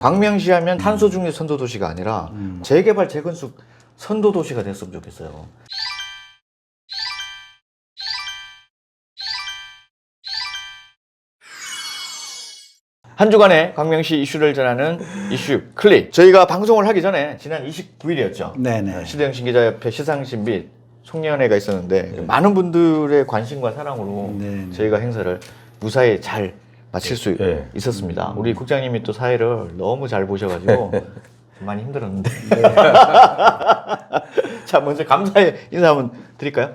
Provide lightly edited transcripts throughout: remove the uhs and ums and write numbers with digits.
광명시 하면 탄소 중립 선도 도시가 아니라 재개발 재건축 선도 도시가 됐으면 좋겠어요. 한 주간의 광명시 이슈를 전하는 이슈 클릭. 저희가 방송을 하기 전에 지난 29일이었죠. 네네. 시대영신 기자협회 시상식 및 송년회가 있었는데 많은 분들의 관심과 사랑으로 네네. 저희가 행사를 무사히 잘 마칠 수 있었습니다. 우리 국장님이 또 사회를 너무 잘 보셔가지고 많이 힘들었는데. 자, 먼저 감사의 인사 한번 드릴까요?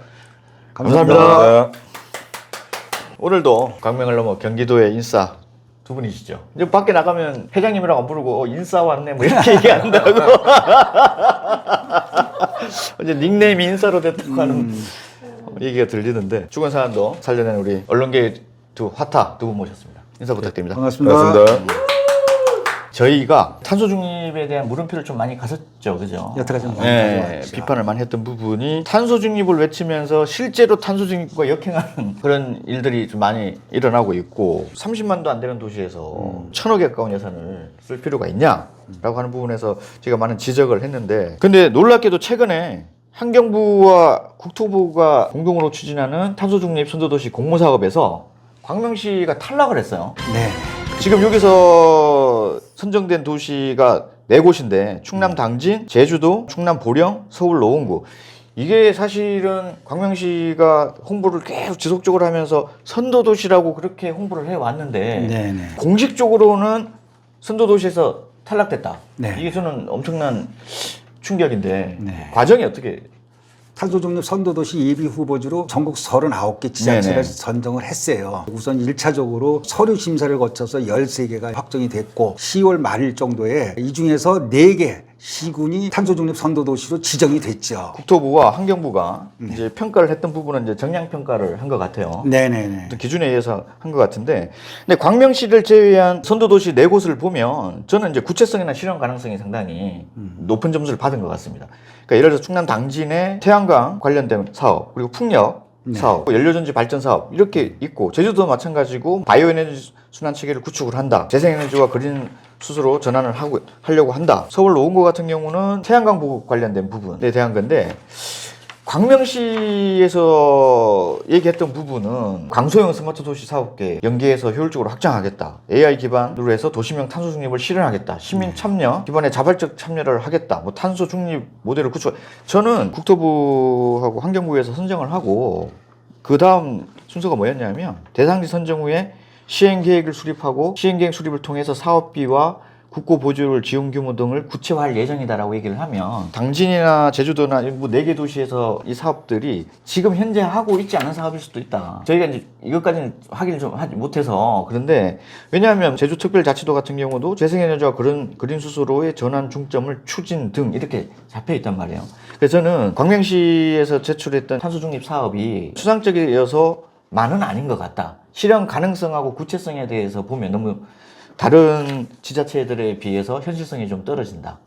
감사합니다. 오늘도 광명을 넘어 경기도의 인싸 두 분이시죠. 이제 밖에 나가면 회장님이라고 안 부르고 인싸 왔네 뭐 이렇게 얘기한다고. 이제 닉네임이 인싸로 됐다고 하는 얘기가 들리는데 죽은 사람도 살려낸 우리 언론계 두 화타 두 분 모셨습니다. 인사 부탁드립니다. 반갑습니다. 저희가 탄소 중립에 대한 물음표를 좀 많이 갔었죠, 그죠? 여태까지 네, 비판을 많이 했던 부분이 탄소 중립을 외치면서 실제로 탄소 중립과 역행하는 그런 일들이 좀 많이 일어나고 있고 30만도 안 되는 도시에서 1,000억에 가까운 예산을 쓸 필요가 있냐라고 하는 부분에서 제가 많은 지적을 했는데 근데 놀랍게도 최근에 환경부와 국토부가 공동으로 추진하는 탄소 중립 선도도시 공모사업에서 광명시가 탈락을 했어요. 네. 지금 여기서 선정된 도시가 4곳인데 충남 당진, 제주도, 충남 보령, 서울 노원구. 이게 사실은 광명시가 홍보를 계속 지속적으로 하면서 선도도시라고 그렇게 홍보를 해왔는데 네네. 공식적으로는 선도도시에서 탈락됐다. 네. 이게 저는 엄청난 충격인데 네. 과정이 어떻게 탄소중립 선도도시 예비 후보지로 전국 39개 지자체를 네네. 선정을 했어요. 우선 1차적으로 서류 심사를 거쳐서 13개가 확정이 됐고 10월 말일 정도에 이 중에서 4개 시군이 탄소중립 선도도시로 지정이 됐죠. 국토부와 환경부가 이제 평가를 했던 부분은 이제 정량 평가를 한 것 같아요. 네네네. 어떤 기준에 의해서 한 것 같은데, 근데 광명시를 제외한 선도도시 4곳을 보면 저는 이제 구체성이나 실현 가능성이 상당히 높은 점수를 받은 것 같습니다. 그러니까 예를 들어서 충남 당진의 태양광 관련된 사업, 그리고 풍력 사업, 연료전지 발전 사업 이렇게 있고 제주도도 마찬가지고 바이오에너지 순환 체계를 구축을 한다. 재생에너지와 그린 수소로 전환을 하려고 한다. 서울 노원구 같은 경우는 태양광 보급 관련된 부분에 대한 건데 광명시에서 얘기했던 부분은 강소형 스마트 도시 사업계 연계해서 효율적으로 확장하겠다. AI 기반으로 해서 도시명 탄소 중립을 실현하겠다. 시민 참여 기반의 자발적 참여를 하겠다. 뭐 탄소 중립 모델을 구축. 저는 국토부하고 환경부에서 선정을 하고 그 다음 순서가 뭐였냐면 대상지 선정 후에 시행계획을 수립하고 시행계획 수립을 통해서 사업비와 국고 보조율 지원 규모 등을 구체화할 예정이다라고 얘기를 하면 당진이나 제주도나 뭐 4개 도시에서 이 사업들이 지금 현재 하고 있지 않은 사업일 수도 있다. 저희가 이제 이것까지는 확인을 좀 하지 못해서 그런데 왜냐하면 제주특별자치도 같은 경우도 재생에너지와 그린 수소로의 전환 중점을 추진 등 이렇게 잡혀 있단 말이에요. 그래서 저는 광명시에서 제출했던 탄소 중립 사업이 추상적이어서 만은 아닌 것 같다. 실현 가능성하고 구체성에 대해서 보면 너무 다른 지자체들에 비해서 현실성이 좀 떨어진다.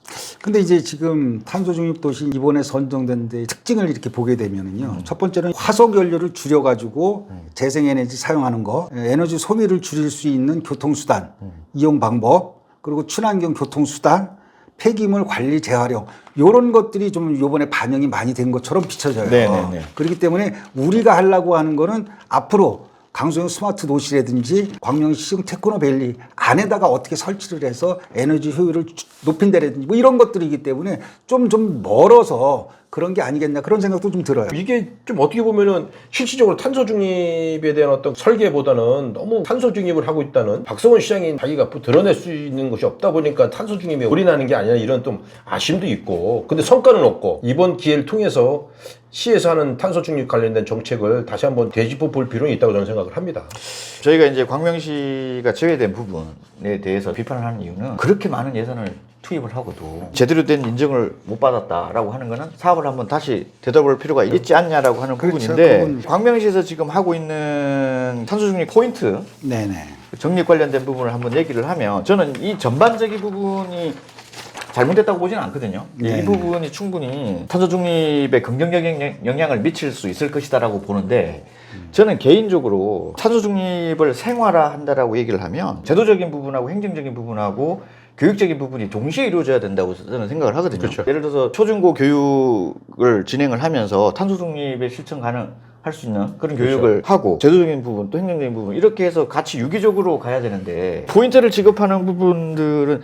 근데 이제 지금 탄소중립 도시 이번에 선정된 데 특징을 이렇게 보게 되면은요. 첫 번째는 화석 연료를 줄여 가지고 재생에너지 사용하는 거, 에너지 소비를 줄일 수 있는 교통수단 이용 방법, 그리고 친환경 교통수단, 폐기물 관리 재활용 이런 것들이 좀 이번에 반영이 많이 된 것처럼 비춰져요. 네네네. 그렇기 때문에 우리가 하려고 하는 거는 앞으로 강소형 스마트 도시라든지 광명시 테크노밸리 안에다가 어떻게 설치를 해서 에너지 효율을 높인다라든지 뭐 이런 것들이기 때문에 좀 멀어서 그런 게 아니겠냐 그런 생각도 좀 들어요. 이게 좀 어떻게 보면은 실질적으로 탄소 중립에 대한 어떤 설계보다는 너무 탄소 중립을 하고 있다는 박성원 시장이 자기가 드러낼 수 있는 것이 없다 보니까 탄소 중립에 올인하는 게 아니라 이런 좀 아쉬움도 있고 근데 성과는 없고 이번 기회를 통해서 시에서 하는 탄소 중립 관련된 정책을 다시 한번 되짚어 볼 필요는 있다고 저는 생각을 합니다. 저희가 이제 광명시가 제외된 부분에 대해서 비판을 하는 이유는 그렇게 많은 예산을 투입을 하고도 제대로 된 인정을 못 받았다라고 하는 거는 사업을 한번 다시 되돌아볼 필요가 있지 않냐라고 하는 그렇죠. 부분인데 그건... 광명시에서 지금 하고 있는 탄소 중립 포인트 네네. 정립 관련된 부분을 한번 얘기를 하면 저는 이 전반적인 부분이 잘못됐다고 보지는 않거든요. 네. 이 부분이 충분히 탄소 중립에 긍정적인 영향을 미칠 수 있을 것이다라고 보는데 저는 개인적으로 탄소 중립을 생활화한다라고 얘기를 하면 제도적인 부분하고 행정적인 부분하고 교육적인 부분이 동시에 이루어져야 된다고 저는 생각을 하거든요. 그렇죠. 예를 들어서 초중고 교육을 진행을 하면서 탄소 중립의 실천 가능할 수 있는 그런 그렇죠. 교육을 하고 제도적인 부분 또 행정적인 부분 이렇게 해서 같이 유기적으로 가야 되는데 포인트를 지급하는 부분들은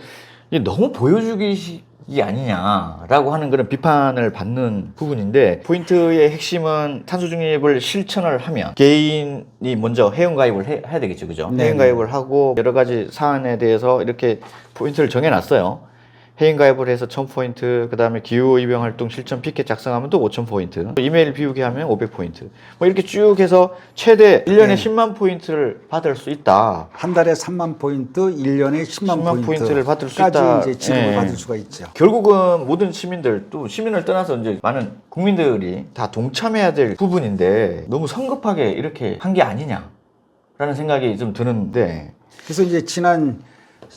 이게 너무 보여주기식이 아니냐라고 하는 그런 비판을 받는 부분인데 포인트의 핵심은 탄소 중립을 실천을 하면 개인이 먼저 회원가입을 해야 되겠죠, 그죠? 네. 회원가입을 하고 여러 가지 사안에 대해서 이렇게 포인트를 정해놨어요. 회원가입을 해서 1000포인트, 그 다음에 기후의병 활동 실천 피켓 작성하면 또 5000포인트, 이메일 비우기 하면 500포인트. 뭐 이렇게 쭉 해서 최대 1년에 네. 10만 포인트를 받을 수 있다. 한 달에 3만 포인트, 1년에 10만, 포인트를 받을 수 까지 있다. 이제 지급을 예. 받을 수가 있죠. 결국은 모든 시민들, 또 시민을 떠나서 이제 많은 국민들이 다 동참해야 될 부분인데 너무 성급하게 이렇게 한 게 아니냐라는 생각이 좀 드는데. 그래서 이제 지난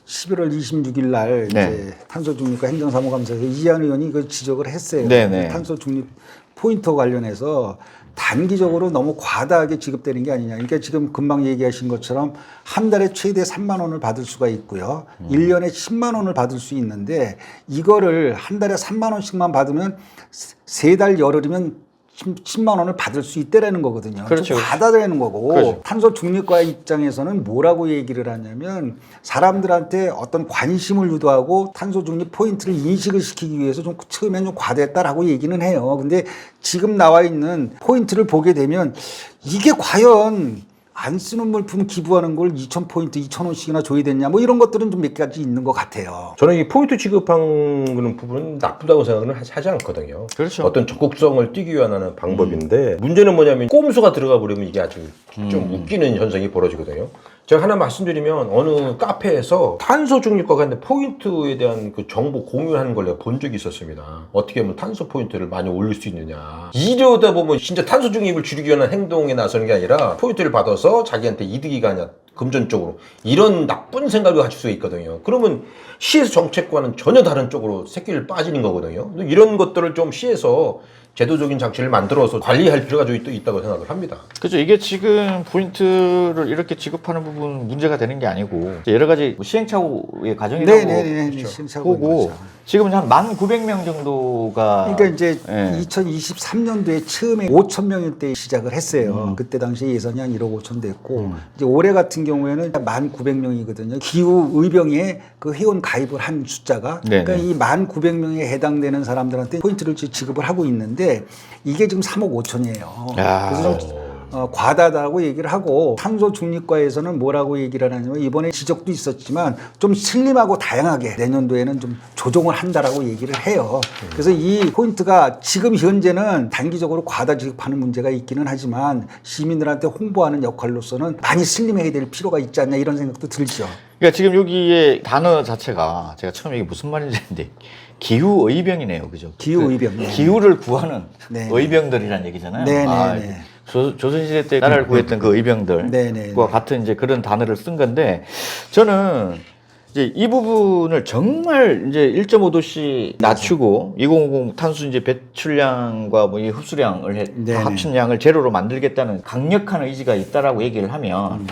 11월 26일 날 네. 이제 탄소 중립과 행정사무감사에서 이해한 의원이 그 지적을 했어요. 네네. 탄소 중립 포인트 관련해서 단기적으로 너무 과다하게 지급되는 게 아니냐. 그러니까 지금 금방 얘기하신 것처럼 한 달에 최대 3만 원을 받을 수가 있고요. 1년에 10만 원을 받을 수 있는데 이거를 한 달에 3만 원씩만 받으면 세 달 열흘이면 10만 원을 받을 수 있다라는 거거든요. 그렇죠. 좀 과다되는 거고 그렇죠. 탄소 중립과 입장에서는 뭐라고 얘기를 하냐면 사람들한테 어떤 관심을 유도하고 탄소 중립 포인트를 인식을 시키기 위해서 좀 처음엔 좀 과대했다라고 얘기는 해요. 근데 지금 나와 있는 포인트를 보게 되면 이게 과연 안 쓰는 물품 기부하는 걸 2,000포인트, 2,000원씩이나 줘야 되냐 뭐 이런 것들은 좀 몇 가지 있는 것 같아요. 저는 이 포인트 지급하는 부분은 나쁘다고 생각은 하지 않거든요. 그렇죠. 어떤 적극성을 띄기 위한 하는 방법인데 문제는 뭐냐면 꼼수가 들어가 버리면 이게 아주 좀 웃기는 현상이 벌어지거든요. 제가 하나 말씀드리면 어느 카페에서 탄소 중립과 관련된 포인트에 대한 그 정보 공유하는 걸 내가 본 적이 있었습니다. 어떻게 하면 탄소 포인트를 많이 올릴 수 있느냐. 이러다 보면 진짜 탄소 중립을 줄이기 위한 행동에 나서는 게 아니라 포인트를 받아서 자기한테 이득이 가냐. 금전적으로 이런 나쁜 생각을 가질 수 있거든요. 그러면 시에서 정책과는 전혀 다른 쪽으로 새끼를 빠지는 거거든요. 이런 것들을 좀 시에서 제도적인 장치를 만들어서 관리할 필요가 좀 있다고 생각을 합니다. 그렇죠. 이게 지금 포인트를 이렇게 지급하는 부분 문제가 되는 게 아니고 여러 가지 시행착오의 과정이라고 네네네. 보고 지금 한 1,900명 정도가 그러니까 이제 예. 2023년도에 처음에 5,000명일 때 시작을 했어요. 그때 당시 예산이 한 1억 5천 됐고 이제 올해 같은 경우에는 1,900명이거든요. 기후 의병에 그 회원 가입을 한 숫자가 네네. 그러니까 이 1,900명에 해당되는 사람들한테 포인트를 지급을 하고 있는데 이게 지금 3억 5천이에요. 야. 그래서 좀 과다하다고 얘기를 하고 탄소 중립과에서는 뭐라고 얘기를 하냐면 이번에 지적도 있었지만 좀 슬림하고 다양하게 내년도에는 좀 조정을 한다라고 얘기를 해요. 그래서 이 포인트가 지금 현재는 단기적으로 과다 지급하는 문제가 있기는 하지만 시민들한테 홍보하는 역할로서는 많이 슬림해야 될 필요가 있지 않냐 이런 생각도 들죠. 그러니까 지금 여기에 단어 자체가 제가 처음 이게 무슨 말인지 했는데 기후 의병이네요, 그죠? 기후 의병. 그 기후를 구하는 네. 의병들이란 얘기잖아요. 네네네. 조선시대 때 나라를 구했던 그 의병들과 네네네. 같은 이제 그런 단어를 쓴 건데 저는 이제 이 부분을 정말 이제 1.5도씨 낮추고 2050 탄소 이제 배출량과 뭐 이 흡수량을 네네. 합친 양을 제로로 만들겠다는 강력한 의지가 있다라고 얘기를 하면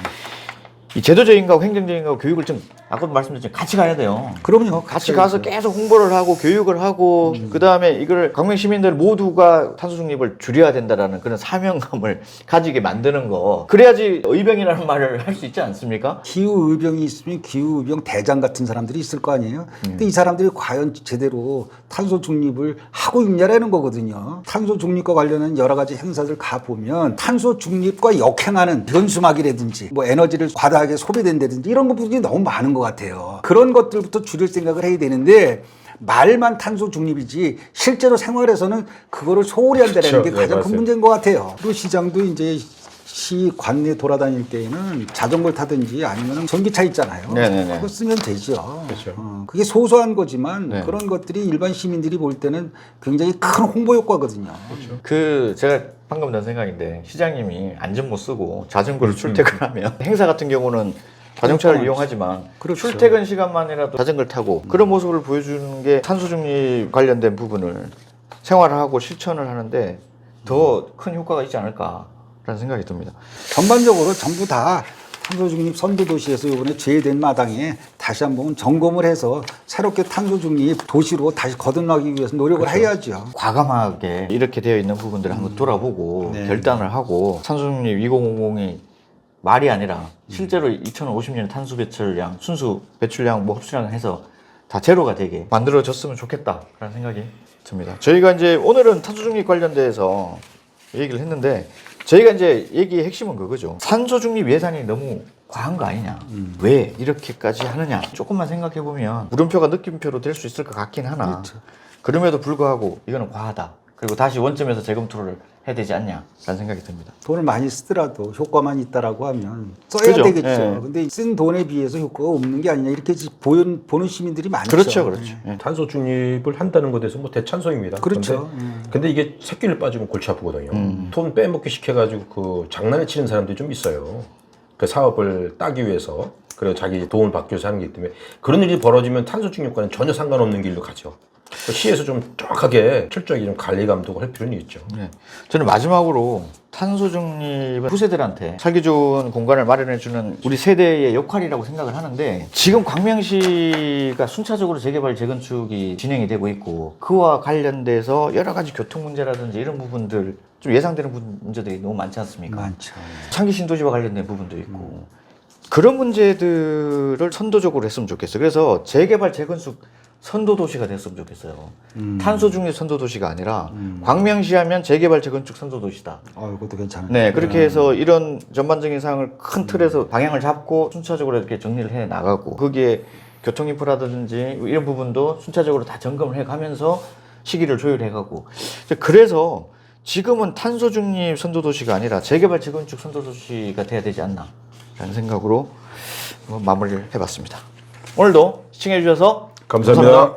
이 제도적인 거하고 행정적인 거하고 교육을 좀 아까도 말씀드렸지만 같이 가야 돼요. 그럼요. 같이 가서 계속 홍보를 하고 교육을 하고 그다음에 이걸 광명 시민들 모두가 탄소 중립을 줄여야 된다라는 그런 사명감을 가지게 만드는 거. 그래야지 의병이라는 말을 할 수 있지 않습니까? 기후 의병이 있으면 기후 의병 대장 같은 사람들이 있을 거 아니에요. 근데 이 사람들이 과연 제대로 탄소 중립을 하고 있냐라는 거거든요. 탄소 중립과 관련한 여러 가지 행사들 가 보면 탄소 중립과 역행하는 현수막이라든지 뭐 에너지를 과다하게 소비된다든지 이런 부분이 너무 많은 것 같아요. 그런 것들부터 줄일 생각을 해야 되는데 말만 탄소 중립이지 실제로 생활에서는 그거를 소홀히 한다는 그렇죠. 게 네, 가장 큰 맞아요. 문제인 것 같아요. 또 시장도 이제 시 관내 돌아다닐 때에는 자전거를 타든지 아니면 전기차 있잖아요. 네네네. 그거 쓰면 되죠. 그렇죠. 그게 소소한 거지만 네. 그런 것들이 일반 시민들이 볼 때는 굉장히 큰 홍보 효과거든요. 그 제가 방금 든 생각인데 시장님이 안전 못 쓰고 자전거를 출퇴근하면 행사 같은 경우는 자동차를 이용하지만 그렇죠. 출퇴근 시간만이라도 자전거를 타고 그런 모습을 보여주는 게 탄소 중립 관련된 부분을 생활하고 실천을 하는데 더 큰 효과가 있지 않을까라는 생각이 듭니다. 전반적으로 전부 다 탄소 중립 선도 도시에서 이번에 제외된 마당에 다시 한번 점검을 해서 새롭게 탄소 중립 도시로 다시 거듭나기 위해서 노력을 해야죠. 과감하게 이렇게 되어 있는 부분들을 한번 돌아보고 네. 결단을 하고 탄소중립 2050이 말이 아니라 실제로 2050년 탄소 배출량, 순수 배출량, 뭐 흡수량 해서 다 제로가 되게 만들어졌으면 좋겠다라는 생각이 듭니다. 저희가 이제 오늘은 탄소중립 관련돼서 얘기를 했는데 저희가 이제 얘기의 핵심은 그거죠. 탄소중립 예산이 너무 과한 거 아니냐. 왜 이렇게까지 하느냐. 조금만 생각해 보면 물음표가 느낌표로 될 수 있을 것 같긴 하나. 그렇죠. 그럼에도 불구하고 이거는 과하다. 그리고 다시 원점에서 재검토를 해야 되지 않냐라는 생각이 듭니다. 돈을 많이 쓰더라도 효과만 있다라고 하면 써야 그죠? 되겠죠. 예. 근데 쓴 돈에 비해서 효과가 없는 게 아니냐 이렇게 보는 시민들이 많죠. 그렇죠, 그렇죠. 예. 탄소 중립을 한다는 것에 대해서 뭐 대찬성입니다. 그렇죠. 근데 이게 새끼를 빠지면 골치 아프거든요. 돈 빼먹기 시켜가지고 그 장난을 치는 사람들이 좀 있어요. 그 사업을 따기 위해서 그리고 자기 도움을 받기 위해서 하는 게 때문에 그런 일이 벌어지면 탄소 중립과는 전혀 상관없는 길로 가죠. 시에서 좀 정확하게 철저하게 좀 관리 감독을 할 필요는 있죠. 네. 저는 마지막으로 탄소 중립은 후세들한테 살기 좋은 공간을 마련해주는 우리 세대의 역할이라고 생각을 하는데 지금 광명시가 순차적으로 재개발 재건축이 진행이 되고 있고 그와 관련돼서 여러 가지 교통 문제라든지 이런 부분들 좀 예상되는 문제들이 너무 많지 않습니까? 많죠. 창기 신도시와 관련된 부분도 있고 그런 문제들을 선도적으로 했으면 좋겠어요. 그래서 재개발 재건축 선도도시가 됐으면 좋겠어요. 탄소 중립 선도도시가 아니라 광명시 하면 재개발 재건축 선도도시다. 이것도 괜찮아요. 네, 그렇게 해서 이런 전반적인 사항을 큰 틀에서 방향을 잡고 순차적으로 이렇게 정리를 해 나가고 거기에 교통 인프라든지 이런 부분도 순차적으로 다 점검을 해 가면서 시기를 조율해 가고 그래서 지금은 탄소 중립 선도도시가 아니라 재개발 재건축 선도도시가 돼야 되지 않나 라는 생각으로 마무리를 해봤습니다. 오늘도 시청해 주셔서 감사합니다.